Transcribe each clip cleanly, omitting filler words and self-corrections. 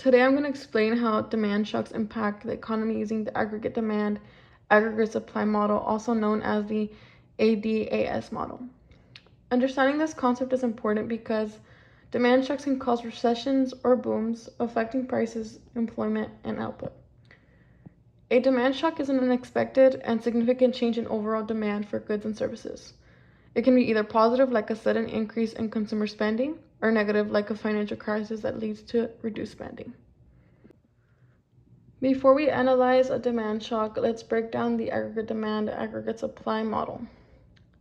Today I'm going to explain how demand shocks impact the economy using the aggregate demand, aggregate supply model, also known as the ADAS model. Understanding this concept is important because demand shocks can cause recessions or booms, affecting prices, employment, and output. A demand shock is an unexpected and significant change in overall demand for goods and services. It can be either positive, like a sudden increase in consumer spending, or negative, like a financial crisis that leads to reduced spending. Before we analyze a demand shock, let's break down the aggregate demand, aggregate supply model.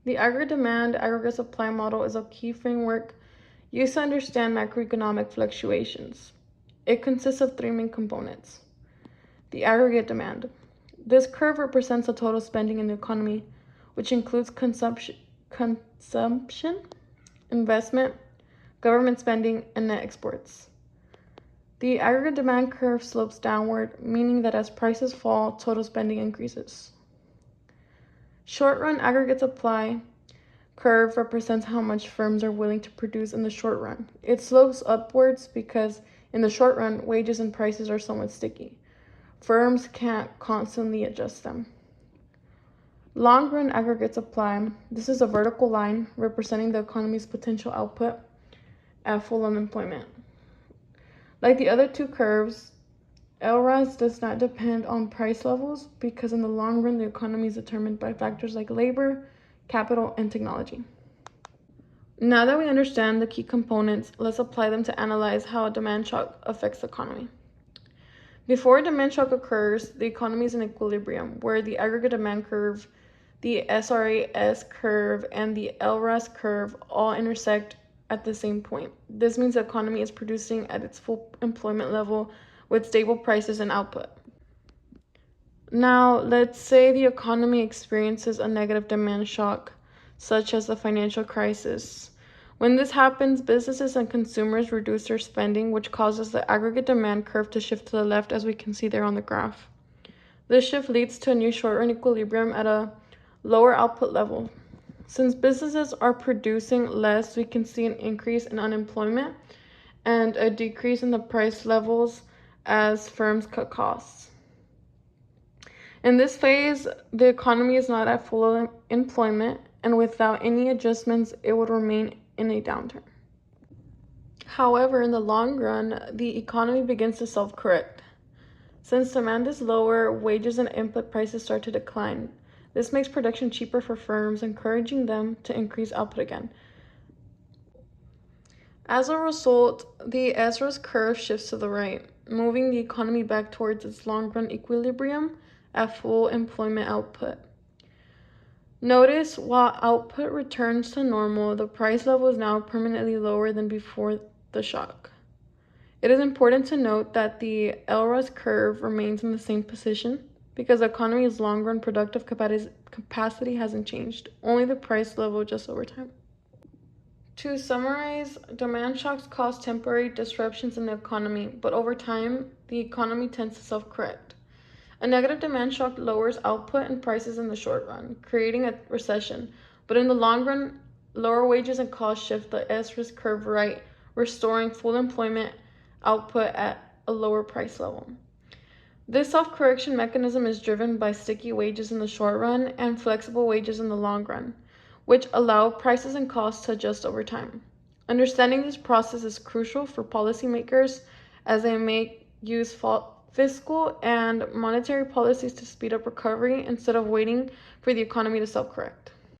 The aggregate demand, aggregate supply model is a key framework used to understand macroeconomic fluctuations. It consists of three main components. The aggregate demand. This curve represents the total spending in the economy, which includes consumption, investment, government spending, and net exports. The aggregate demand curve slopes downward, meaning that as prices fall, total spending increases. Short-run aggregate supply curve represents how much firms are willing to produce in the short run. It slopes upwards because in the short run, wages and prices are somewhat sticky. Firms can't constantly adjust them. Long-run aggregate supply. This is a vertical line representing the economy's potential output at full unemployment. Like the other two curves, LRAS does not depend on price levels because in the long run, the economy is determined by factors like labor, capital, and technology. Now that we understand the key components, let's apply them to analyze how a demand shock affects the economy. Before a demand shock occurs, the economy is in equilibrium, where the aggregate demand curve, the SRAS curve, and the LRAS curve all intersect at the same point. This means the economy is producing at its full employment level with stable prices and output. Now, let's say the economy experiences a negative demand shock, such as the financial crisis. When this happens, businesses and consumers reduce their spending, which causes the aggregate demand curve to shift to the left, as we can see there on the graph. This shift leads to a new short-run equilibrium at a lower output level. Since businesses are producing less, we can see an increase in unemployment and a decrease in the price levels as firms cut costs. In this phase, the economy is not at full employment, and without any adjustments, it would remain in a downturn. However, in the long run, the economy begins to self-correct. Since demand is lower, wages and input prices start to decline. This makes production cheaper for firms, encouraging them to increase output again. As a result, the SRAS curve shifts to the right, moving the economy back towards its long-run equilibrium at full employment output. Notice, while output returns to normal, the price level is now permanently lower than before the shock. It is important to note that the LRAS curve remains in the same position because the economy's long-run productive capacity hasn't changed, only the price level adjusts over time. To summarize, demand shocks cause temporary disruptions in the economy, but over time, the economy tends to self-correct. A negative demand shock lowers output and prices in the short run, creating a recession, but in the long run, lower wages and costs shift the SRAS curve right, restoring full employment output at a lower price level. This self-correction mechanism is driven by sticky wages in the short run and flexible wages in the long run, which allow prices and costs to adjust over time. Understanding this process is crucial for policymakers as they may use fiscal and monetary policies to speed up recovery instead of waiting for the economy to self-correct.